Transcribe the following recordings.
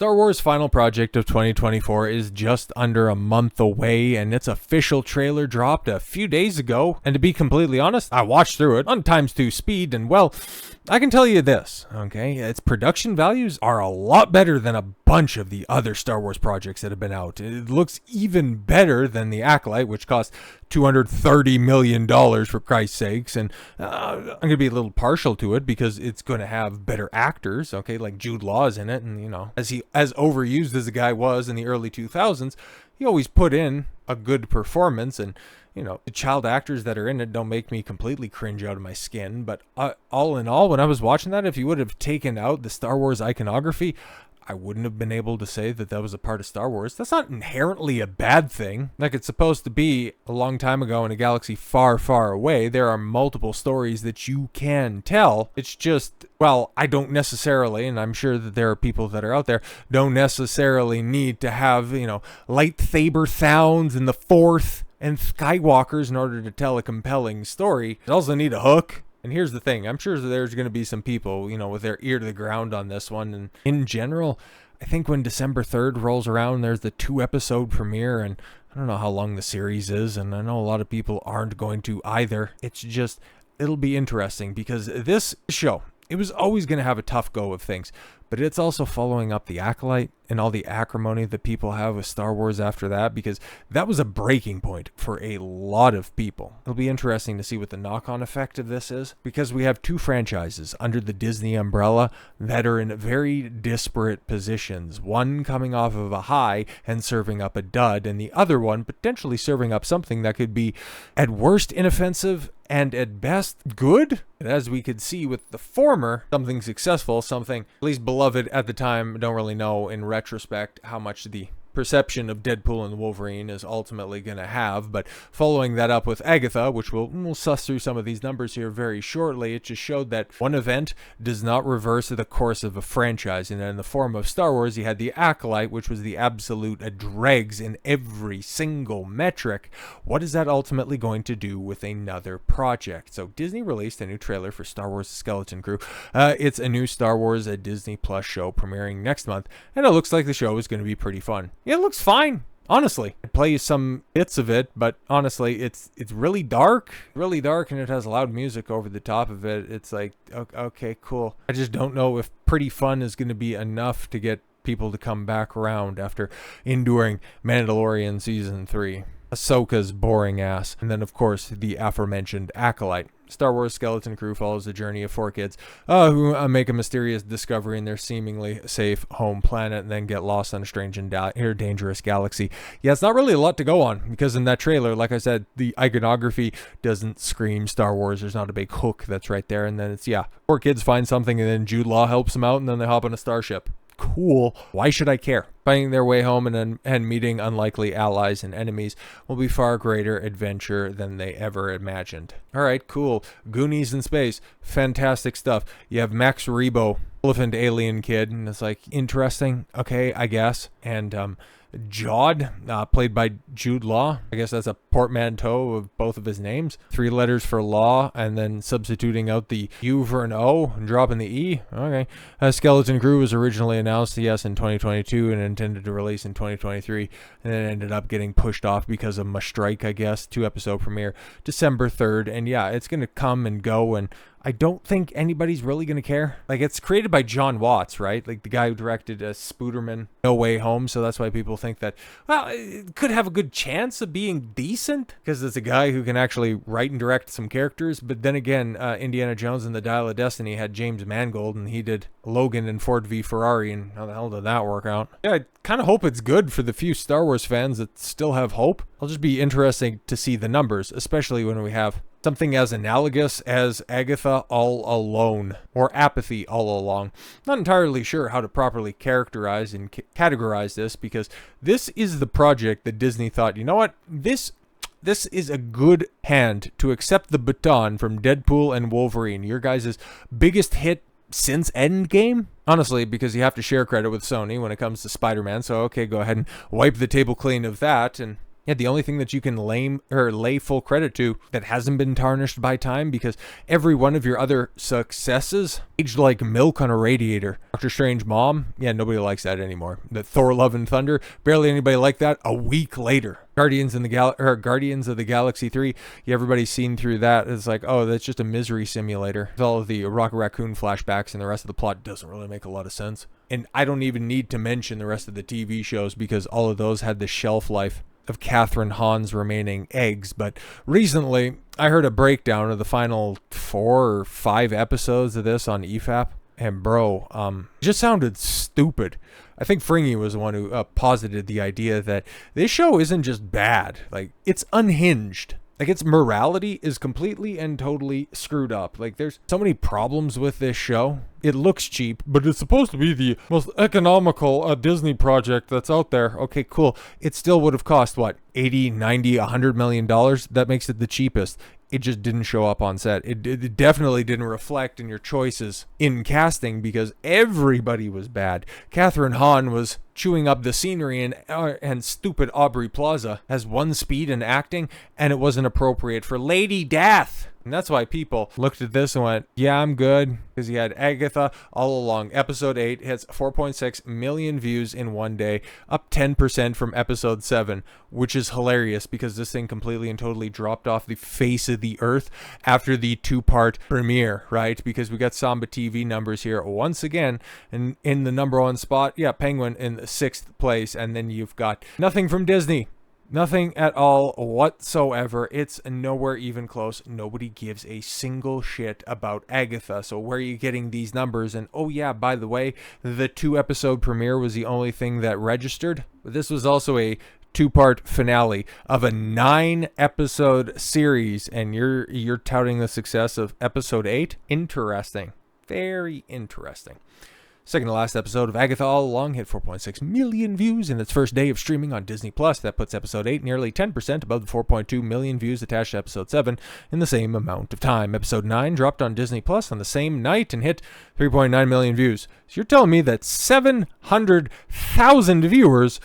Star Wars Final Project of 2024 is just under a month away, and its official trailer dropped a few days ago. And to be completely honest, I watched through it on times 2 speed, and well, I can tell you this, okay? Its production values are a lot better than a bunch of the other Star Wars projects that have been out. It looks even better than The Acolyte, which cost $230 million, for Christ's sakes. And I'm going to be a little partial to it because it's going to have better actors, okay? Like Jude Law is in it, and, you know, as overused as the guy was in the early 2000s, he always put in a good performance. And you know, the child actors that are in it don't make me completely cringe out of my skin. But all in all, when I was watching that, if you would have taken out the Star Wars iconography, I wouldn't have been able to say that that was a part of Star Wars. That's not inherently a bad thing. Like, it's supposed to be a long time ago in a galaxy far, far away. There are multiple stories that you can tell. It's just, well, I don't necessarily, and I'm sure that there are people that are out there, don't necessarily need to have, you know, lightsaber sounds and the Force and Skywalkers in order to tell a compelling story. You also need a hook. And here's the thing, I'm sure there's going to be some people, you know, with their ear to the ground on this one. And in general, I think when December 3rd rolls around, there's the 2-episode premiere, and I don't know how long the series is, and I know a lot of people aren't going to either. It's just, it'll be interesting because this show, it was always going to have a tough go of things, but it's also following up The Acolyte and all the acrimony that people have with Star Wars after that, because that was a breaking point for a lot of people. It'll be interesting to see what the knock-on effect of this is, because we have 2 franchises under the Disney umbrella that are in very disparate positions. One coming off of a high and serving up a dud, and the other one potentially serving up something that could be at worst inoffensive and at best good. And as we could see with the former, something successful, something at least beloved at the time. Don't really know in retrospect how much the perception of Deadpool and Wolverine is ultimately going to have, but following that up with Agatha, which we'll suss through some of these numbers here very shortly, it just showed that one event does not reverse the course of a franchise. And in the form of Star Wars, you had The Acolyte, which was the absolute dregs in every single metric. What is that ultimately going to do with another project? So Disney released a new trailer for Star Wars: The Skeleton Crew. It's a new Star Wars Disney Plus show premiering next month, and it looks like the show is going to be pretty fun. It looks fine, honestly. I play you some bits of it, but honestly, it's really dark, and it has loud music over the top of it. It's like, okay, cool. I just don't know if pretty fun is going to be enough to get people to come back around after enduring Mandalorian Season 3. Ahsoka's boring ass, and then of course the aforementioned Acolyte. Star Wars Skeleton Crew follows the journey of 4 kids who make a mysterious discovery in their seemingly safe home planet and then get lost on a strange and dangerous galaxy. Yeah, it's not really a lot to go on, because in that trailer, like I said, the iconography doesn't scream Star Wars. There's not a big hook that's right there, and then it's, 4 kids find something, and then Jude Law helps them out, and then they hop on a starship. Cool. Why should I care? Finding their way home and meeting unlikely allies and enemies will be far greater adventure than they ever imagined. All right, cool. Goonies in space. Fantastic stuff. You have Max Rebo, elephant alien kid, and it's like, interesting. Okay, I guess. And Jod, played by Jude Law. I guess that's a portmanteau of both of his names. 3 letters for law, and then substituting out the U for an O and dropping the E. Okay. Skeleton Crew was originally announced, yes, in 2022 and intended to release in 2023, and then ended up getting pushed off because of a strike, I guess. 2-episode premiere, December 3rd. And yeah, it's going to come and go, and I don't think anybody's really going to care. Like, it's created by John Watts, right? Like the guy who directed Spooderman, No Way Home. So that's why people think that, well, it could have a good chance of being decent, because it's a guy who can actually write and direct some characters. But then again, Indiana Jones and the Dial of Destiny had James Mangold, and he did Logan and Ford v Ferrari, and how the hell did that work out? Yeah, I kind of hope it's good for the few Star Wars fans that still have hope. It'll just be interesting to see the numbers, especially when we have something as analogous as Agatha All Alone, or Apathy All Along. Not entirely sure how to properly characterize and categorize this, because this is the project that Disney thought, you know what, this is a good hand to accept the baton from Deadpool and Wolverine, your guys' biggest hit since Endgame? Honestly, because you have to share credit with Sony when it comes to Spider-Man, so okay, go ahead and wipe the table clean of that, and Yeah, the only thing that you can lay full credit to that hasn't been tarnished by time, because every one of your other successes aged like milk on a radiator. Doctor Strange mom, yeah, nobody likes that anymore. The Thor Love and Thunder, barely anybody liked that a week later. Guardians of the Galaxy 3, yeah, everybody's seen through that. It's like, oh, that's just a misery simulator. With all of the Rocket Raccoon flashbacks and the rest of the plot doesn't really make a lot of sense. And I don't even need to mention the rest of the TV shows, because all of those had the shelf life of Catherine Hahn's remaining eggs. But recently, I heard a breakdown of the final 4 or 5 episodes of this on EFAP. And bro, it just sounded stupid. I think Fringy was the one who posited the idea that this show isn't just bad. Like, it's unhinged. Like, its morality is completely and totally screwed up. Like, there's so many problems with this show. It looks cheap, but it's supposed to be the most economical Disney project that's out there. Okay, cool. It still would have cost, what, 80, 90, $100 million? That makes it the cheapest. It just didn't show up on set. It definitely didn't reflect in your choices in casting, because everybody was bad. Catherine Hahn was chewing up the scenery, and stupid Aubrey Plaza has one speed in acting, and it wasn't appropriate for Lady Death. And that's why people looked at this and went, yeah, I'm good. Because you had Agatha all along. Episode 8 hits 4.6 million views in one day, up 10% from episode 7, which is hilarious, because this thing completely and totally dropped off the face of the earth after the 2-part premiere, right? Because we got Samba TV numbers here once again, and in the number 1 spot, yeah, Penguin in the 6th place, and then you've got nothing from Disney. Nothing at all whatsoever. It's nowhere even close. Nobody gives a single shit about Agatha. So where are you getting these numbers? And oh yeah, by the way, the 2-episode premiere was the only thing that registered. But this was also a 2-part finale of a 9-episode series, and you're touting the success of episode 8? Interesting. Very interesting. Second to last episode of Agatha All Along hit 4.6 million views in its first day of streaming on Disney+. That puts episode 8 nearly 10% above the 4.2 million views attached to episode 7 in the same amount of time. Episode 9 dropped on Disney+ on the same night and hit 3.9 million views. So you're telling me that 700,000 viewers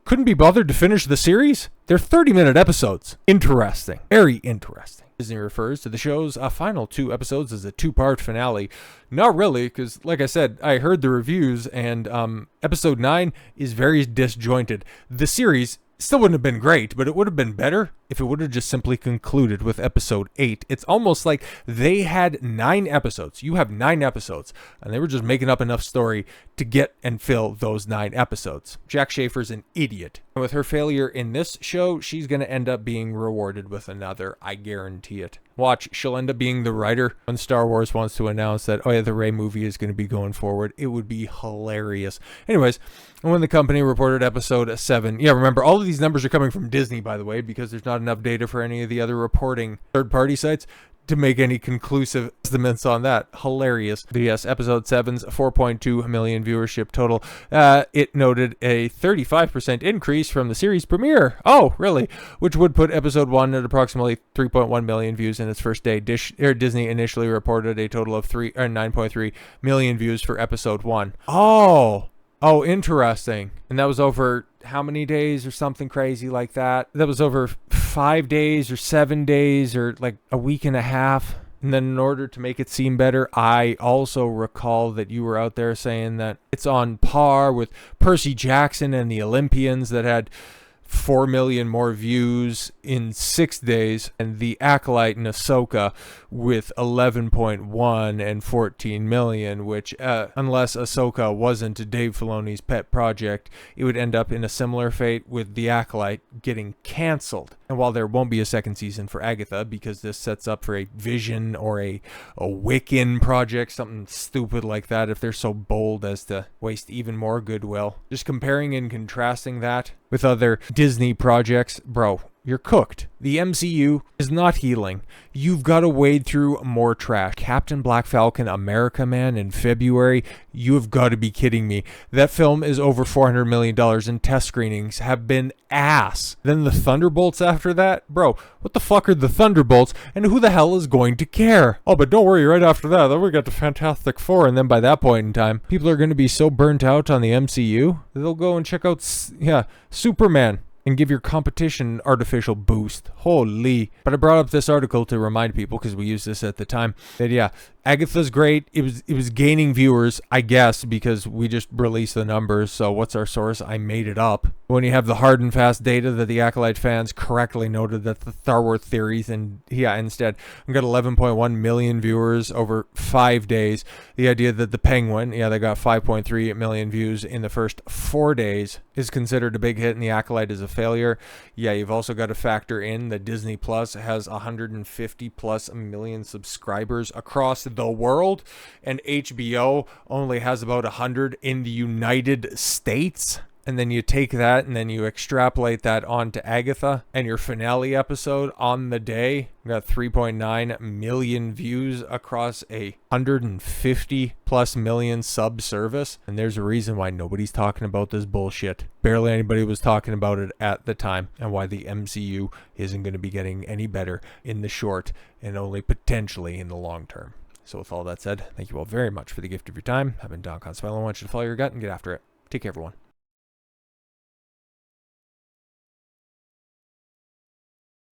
couldn't be bothered to finish the series? They're 30-minute episodes. Interesting. Very interesting. Disney refers to the show's final 2 episodes as a 2-part finale. Not really, because like I said, I heard the reviews, and episode 9 is very disjointed. The series still wouldn't have been great, but it would have been better if it would have just simply concluded with episode 8. It's almost like they had 9 episodes. You have 9 episodes, and they were just making up enough story to get and fill those 9 episodes. Jack Schaefer's an idiot. And with her failure in this show, she's going to end up being rewarded with another. I guarantee it. Watch, she'll end up being the writer when Star Wars wants to announce that, oh yeah, the Rey movie is going to be going forward. It would be hilarious. Anyways, when the company reported episode 7, yeah, remember, all of these numbers are coming from Disney, by the way, because there's not enough data for any of the other reporting third-party sites to make any conclusive estimates on that. Hilarious. But yes, episode 7's 4.2 million viewership total. It noted a 35% increase from the series premiere. Oh, really? Which would put episode 1 at approximately 3.1 million views in its first day. Disney initially reported a total of 9.3 million views for episode 1. Oh, interesting. And that was over how many days or something crazy like that? That was over 5 days or 7 days or like a week and a half. And then in order to make it seem better, I also recall that you were out there saying that it's on par with Percy Jackson and the Olympians that had 4 million more views in 6 days, and The Acolyte and Ahsoka with 11.1 and 14 million, which unless Ahsoka wasn't Dave Filoni's pet project, it would end up in a similar fate with The Acolyte getting canceled. And while there won't be a second season for Agatha, because this sets up for a Vision or a Wiccan project, something stupid like that, if they're so bold as to waste even more goodwill. Just comparing and contrasting that with other Disney projects, bro, you're cooked. The MCU is not healing. You've got to wade through more trash. Captain Black Falcon, America Man in February, you have got to be kidding me. That film is over $400 million, and test screenings have been ass. Then the Thunderbolts after that? Bro, what the fuck are the Thunderbolts, and who the hell is going to care? Oh, but don't worry, right after that, then we got the Fantastic Four, and then by that point in time, people are going to be so burnt out on the MCU, they'll go and check out, Superman. and give your competition an artificial boost. Holy. But I brought up this article to remind people, because we used this at the time, that yeah, Agatha's great. It was gaining viewers, I guess, because we just released the numbers. So what's our source? I made it up. When you have the hard and fast data that the Acolyte fans correctly noted that the Star Wars theories, and yeah, instead I got 11.1 million viewers over 5 days. The idea that the Penguin, yeah, they got 5.3 million views in the first 4 days, is considered a big hit, and the Acolyte is a failure. Yeah, you've also got to factor in that Disney Plus has 150 plus million subscribers across the world, and HBO only has about 100 in the United States. And then you take that and then you extrapolate that onto Agatha, and your finale episode on the day got 3.9 million views across a 150 plus million sub service. And there's a reason why nobody's talking about this bullshit. Barely anybody was talking about it at the time, and why the MCU isn't going to be getting any better in the short and only potentially in the long term. So with all that said, thank you all very much for the gift of your time. I've been Don Consuelo. I want you to follow your gut and get after it. Take care, everyone.